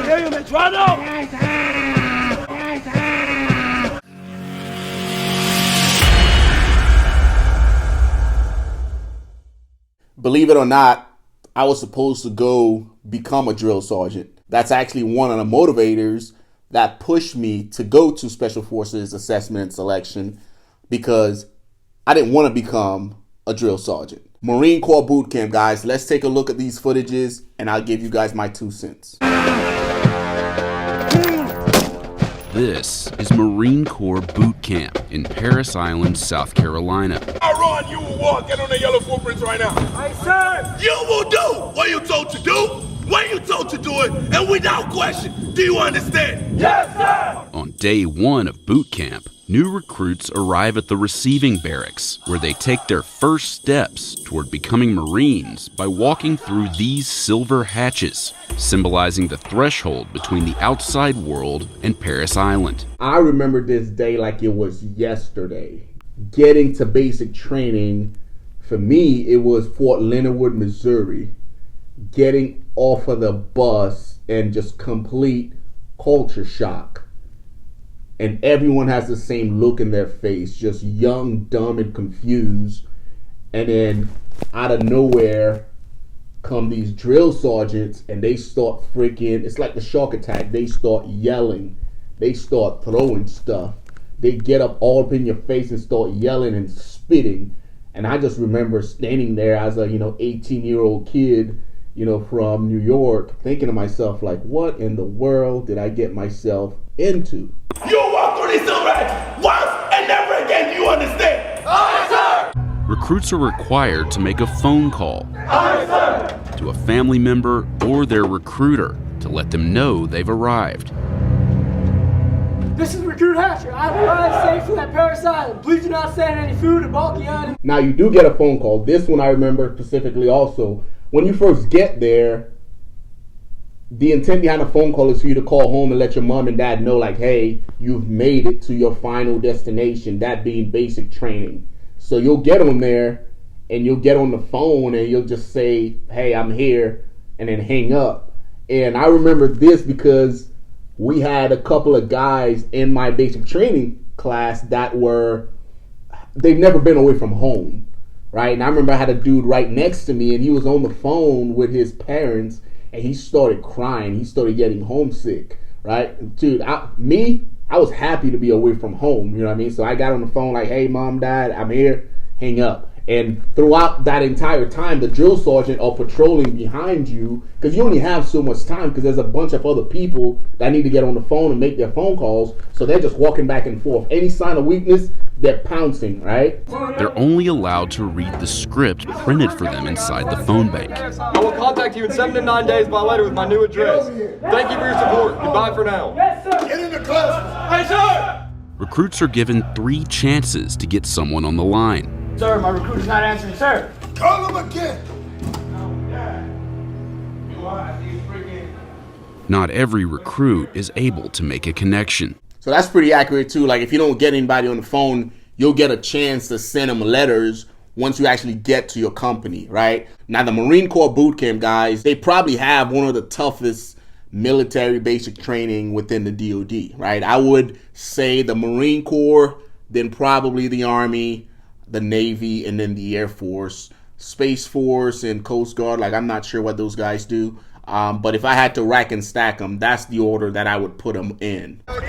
can't hear you, man. Try now. Believe it or not, I was supposed to go become a drill sergeant. That's actually one of the motivators that pushed me to go to Special Forces Assessment and Selection, because I didn't want to become a drill sergeant. Marine Corps boot camp, guys. Let's take a look at these footages and I'll give you guys my 2 cents. This is Marine Corps boot camp in Parris Island, South Carolina. Ron, you will walk. Get on the yellow footprints right now. Aye, sir. You will do what you're told to do, when you're told to do it, and without question. Do you understand? Yes, sir. On day 1 of boot camp, new recruits arrive at the receiving barracks, where they take their first steps toward becoming Marines by walking through these silver hatches, symbolizing the threshold between the outside world and Parris Island. I remember this day like it was yesterday. Getting to basic training, for me, it was Fort Leonard Wood, Missouri. Getting off of the bus and just complete culture shock. And everyone has the same look in their face, just young, dumb, and confused. And then out of nowhere come these drill sergeants and they start freaking, it's like the shark attack. They start yelling. They start throwing stuff. They get up all up in your face and start yelling and spitting. And I just remember standing there as a, 18-year-old kid, from New York, thinking to myself, like, what in the world did I get myself into? You walk through these silver hatches once and never again. Do you understand? Aye, sir. Recruits are required to make a phone call to a family member or their recruiter to let them know they've arrived. This is Recruit Hatcher. I've arrived safely at Parris Island. Please do not send any food or bulky items. Now, you do get a phone call. This one I remember specifically also. When you first get there, the intent behind a phone call is for you to call home and let your mom and dad know, like, hey, you've made it to your final destination, that being basic training. So you'll get on there and you'll get on the phone and you'll just say, hey, I'm here, and then hang up. And I remember this because we had a couple of guys in my basic training class that they've never been away from home, right? And I remember I had a dude right next to me and he was on the phone with his parents and he started crying. He started getting homesick, right? Dude, I was happy to be away from home, you know what I mean? So I got on the phone like, hey, mom, dad, I'm here, hang up. And throughout that entire time, the drill sergeant are patrolling behind you because you only have so much time because there's a bunch of other people that need to get on the phone and make their phone calls. So they're just walking back and forth. Any sign of weakness, they're pouncing, right? They're only allowed to read the script printed for them inside the phone bank. I will contact you in 7 to 9 days by letter with my new address. Thank you for your support. Goodbye for now. Yes, sir. Get in the class. Hey, sir. Recruits are given 3 chances to get someone on the line. Sir, my recruiter's not answering, sir. Call him again. Not every recruit is able to make a connection. So that's pretty accurate too. Like if you don't get anybody on the phone, you'll get a chance to send them letters once you actually get to your company, right? Now the Marine Corps boot camp guys, they probably have one of the toughest military basic training within the DoD, right? I would say the Marine Corps, then probably the Army, the Navy, and then the Air Force, Space Force, and Coast Guard. Like I'm not sure what those guys do. But if I had to rack and stack them, that's the order that I would put them in. A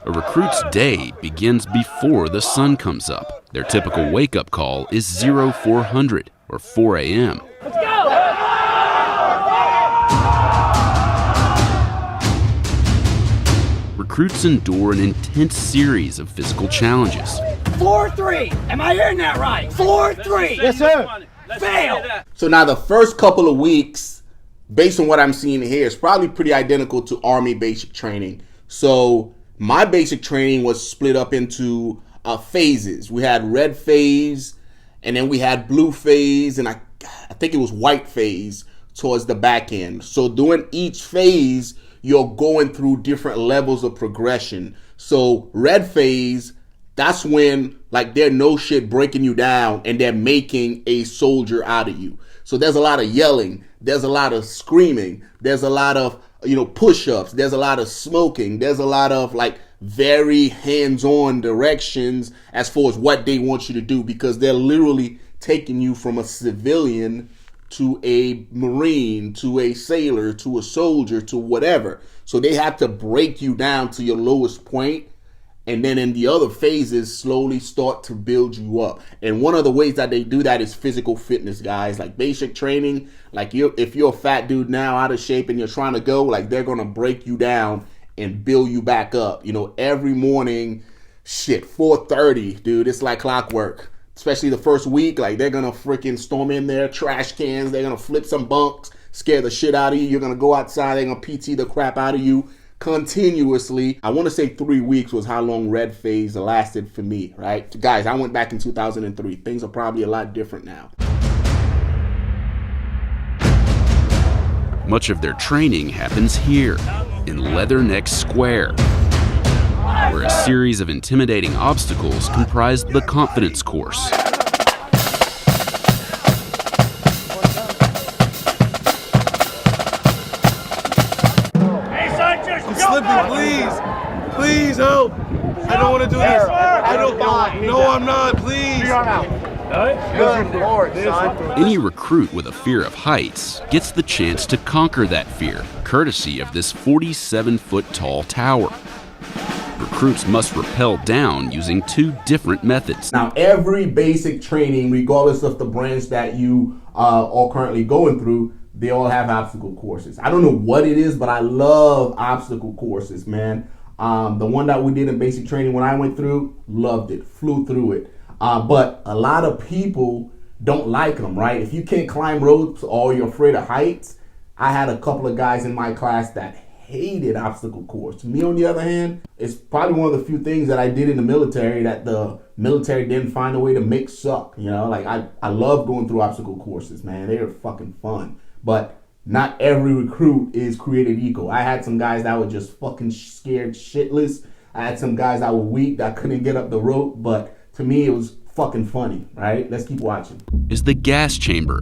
recruit's day begins before the sun comes up. Their typical wake-up call is 0400 or 4 a.m. Let's go! Recruits endure an intense series of physical challenges. 4-3. Am I hearing that right? 4-3. Yes, sir. Fail. So now the first couple of weeks, based on what I'm seeing here, is probably pretty identical to Army basic training. So my basic training was split up into phases. We had red phase, and then we had blue phase, and I think it was white phase towards the back end. So during each phase, you're going through different levels of progression. So red phase, that's when like they're no shit breaking you down and they're making a soldier out of you. So there's a lot of yelling. there's a lot of screaming. There's a lot of, push-ups. There's a lot of smoking. There's a lot of like very hands-on directions as far as what they want you to do, because they're literally taking you from a civilian to a Marine, to a sailor, to a soldier, to whatever. So they have to break you down to your lowest point, and then in the other phases slowly start to build you up. And one of the ways that they do that is physical fitness, guys. Like basic training, like if you're a fat dude now out of shape and you're trying to go, like they're gonna break you down and build you back up. Every morning, 4:30, dude, it's like clockwork. Especially the first week, like they're gonna freaking storm in there, trash cans, they're gonna flip some bunks, scare the shit out of you. You're gonna go outside, they're gonna PT the crap out of you continuously. I want to say 3 weeks was how long red phase lasted for me, right? Guys, I went back in 2003. Things are probably a lot different now. Much of their training happens here in Leatherneck Square, where a series of intimidating obstacles comprised the confidence course. I'm slipping, please. Please help. I don't want to do this. I don't. No, I'm not. Please. Good Lord, son. Any recruit with a fear of heights gets the chance to conquer that fear, courtesy of this 47-foot-tall tower. Recruits must rappel down using 2 different methods. Now, every basic training, regardless of the branch that you are currently going through, they all have obstacle courses. I don't know what it is, but I love obstacle courses, man. The one that we did in basic training when I went through, loved it, flew through it. But a lot of people don't like them, right? If you can't climb ropes or you're afraid of heights, I had a couple of guys in my class that hated obstacle course. Me, on the other hand, it's probably one of the few things that I did in the military that the military didn't find a way to make suck. Like I love going through obstacle courses, man. They are fucking fun. But not every recruit is created equal. I had some guys that were just fucking scared shitless. I had some guys that were weak, that couldn't get up the rope, but to me, it was fucking funny, right? Let's keep watching. Is the gas chamber.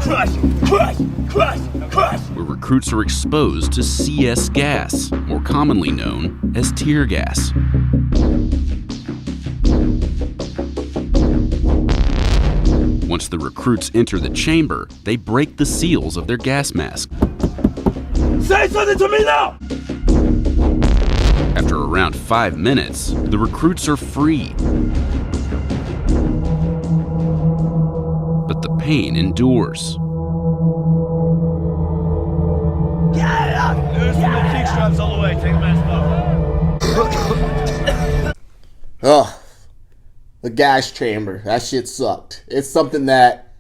Crush, crush, crush, crush. Where recruits are exposed to CS gas, more commonly known as tear gas. Once the recruits enter the chamber, they break the seals of their gas mask. Say something to me now! After around 5 minutes, the recruits are free. But the pain endures. Get it up! Loosen the kick straps all the way. Take the mask off. Oh, the gas chamber. That shit sucked. It's something that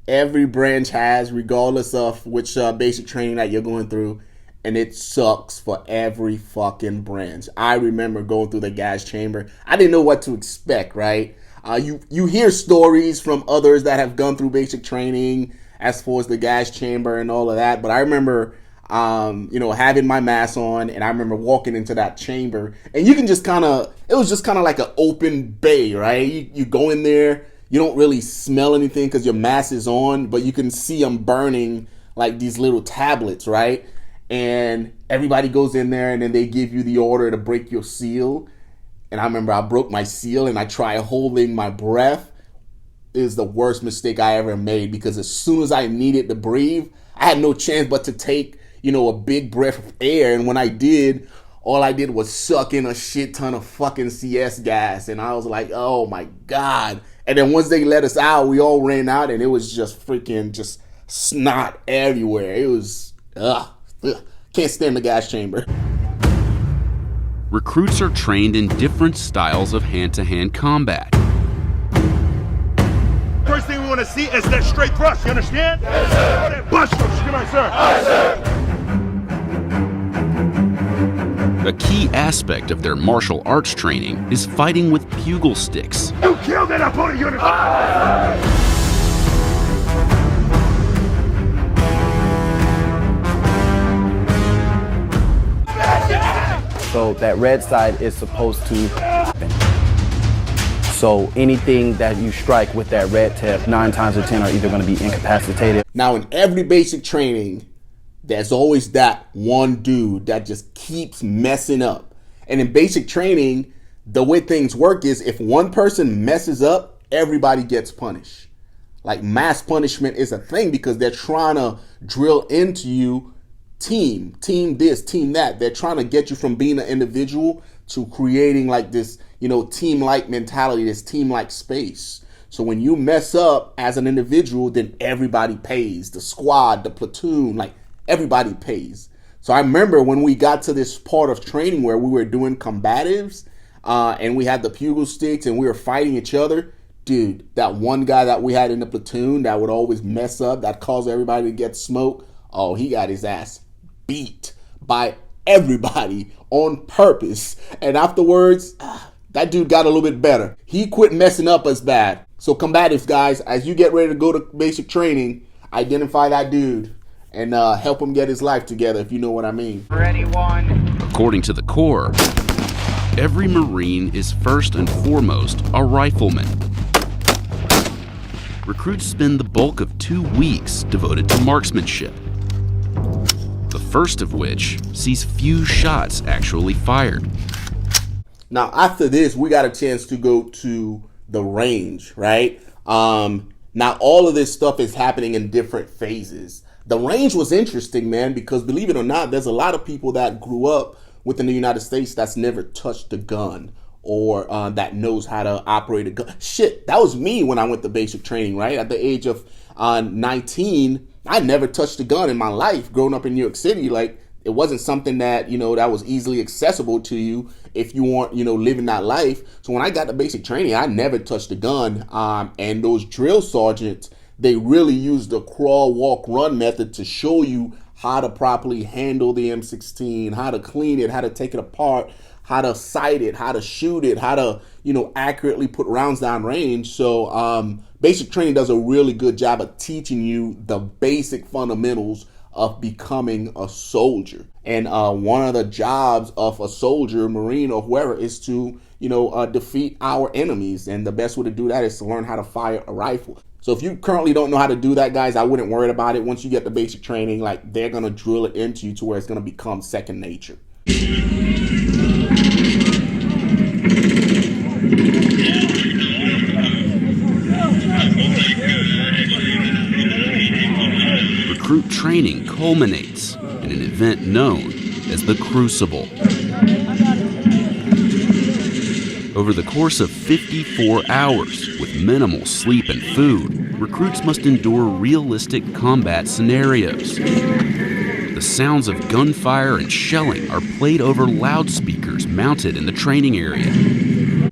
every branch has, regardless of which basic training that you're going through. And it sucks for every fucking branch. I remember going through the gas chamber. I didn't know what to expect, right? You hear stories from others that have gone through basic training as far as the gas chamber and all of that. But I remember, having my mask on, and I remember walking into that chamber. And you can just it was just kind of like an open bay, right? You go in there, you don't really smell anything because your mask is on, but you can see them burning like these little tablets, right? And everybody goes in there and then they give you the order to break your seal. And I remember I broke my seal and I tried holding my breath. It was the worst mistake I ever made, because as soon as I needed to breathe, I had no chance but to take, a big breath of air. And when I did, all I did was suck in a shit ton of fucking CS gas. And I was like, oh my God. And then once they let us out, we all ran out and it was just freaking just snot everywhere. It was, can't stand the gas chamber. Recruits are trained in different styles of hand-to-hand combat. First thing we want to see is that straight thrust, you understand? Yes, sir. Bust thrust, come on, sir. Yes, sir. A key aspect of their martial arts training is fighting with bugle sticks. You killed that opponent, you So that red side is supposed to happen. So anything that you strike with that red tip, 9 times out of 10 are either going to be incapacitated. Now, in every basic training, there's always that one dude that just keeps messing up. And in basic training, the way things work is if one person messes up, everybody gets punished. Like mass punishment is a thing because they're trying to drill into you team this, team that. They're trying to get you from being an individual to creating like this, team-like mentality, this team-like space. So when you mess up as an individual, then everybody pays. The squad, the platoon, like everybody pays. So I remember when we got to this part of training where we were doing combatives and we had the pugil sticks and we were fighting each other. Dude, that one guy that we had in the platoon that would always mess up, that caused everybody to get smoked. Oh, he got his ass beat by everybody on purpose. And afterwards, that dude got a little bit better. He quit messing up as bad. So combatives, guys, as you get ready to go to basic training, identify that dude and help him get his life together, if you know what I mean. Ready, one. According to the Corps, every Marine is first and foremost a rifleman. Recruits spend the bulk of 2 weeks devoted to marksmanship, the first of which sees few shots actually fired. Now, after this, we got a chance to go to the range, right? Now, all of this stuff is happening in different phases. The range was interesting, man, because believe it or not, there's a lot of people that grew up within the United States that's never touched a gun or that knows how to operate a gun. Shit, that was me when I went to basic training, right? At the age of 19, I never touched a gun in my life growing up in New York City. Like, it wasn't something that, that was easily accessible to you if you weren't, living that life. So when I got to basic training, I never touched a gun. And those drill sergeants, they really used the crawl, walk, run method to show you how to properly handle the M16, how to clean it, how to take it apart, how to sight it, how to shoot it, how to, accurately put rounds down range. So basic training does a really good job of teaching you the basic fundamentals of becoming a soldier. And one of the jobs of a soldier, Marine, or whoever is to, defeat our enemies. And the best way to do that is to learn how to fire a rifle. So if you currently don't know how to do that, guys, I wouldn't worry about it. Once you get the basic training, like, they're going to drill it into you to where it's going to become second nature. Recruit training culminates in an event known as the Crucible. Over the course of 54 hours, with minimal sleep and food, recruits must endure realistic combat scenarios. The sounds of gunfire and shelling are played over loudspeakers mounted in the training area.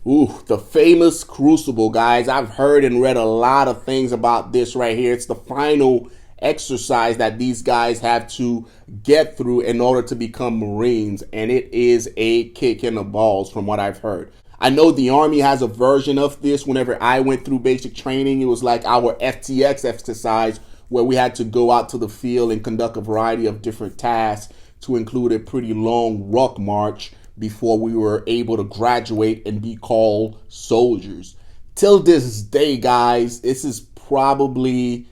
Ooh, the famous Crucible, guys. I've heard and read a lot of things about this right here. It's the final exercise that these guys have to get through in order to become Marines, and it is a kick in the balls from what I've heard. I know the Army has a version of this. Whenever I went through basic training, it was like our FTX exercise where we had to go out to the field and conduct a variety of different tasks to include a pretty long ruck march before we were able to graduate and be called soldiers. Till this day, guys, this is probably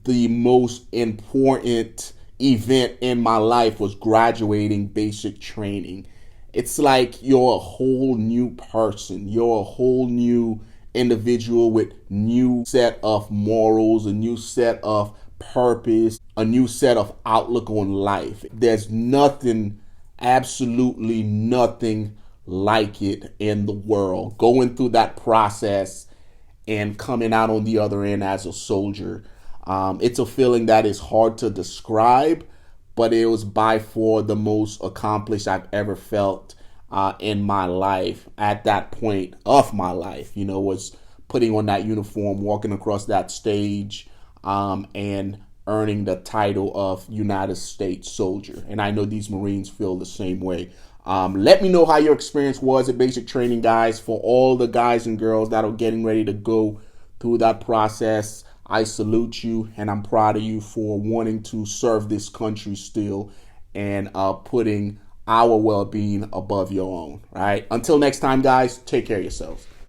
the most important event in my life, was graduating basic training. It's like you're a whole new person. You're a whole new individual with new set of morals, a new set of purpose, a new set of outlook on life. There's nothing, absolutely nothing like it in the world. Going through that process and coming out on the other end as a soldier. It's a feeling that is hard to describe, but it was by far the most accomplished I've ever felt in my life at that point of my life. Was putting on that uniform, walking across that stage, and earning the title of United States soldier. And I know these Marines feel the same way. Let me know how your experience was at basic training, guys. For all the guys and girls that are getting ready to go through that process, I salute you, and I'm proud of you for wanting to serve this country still and putting our well-being above your own, right? Until next time, guys, take care of yourselves.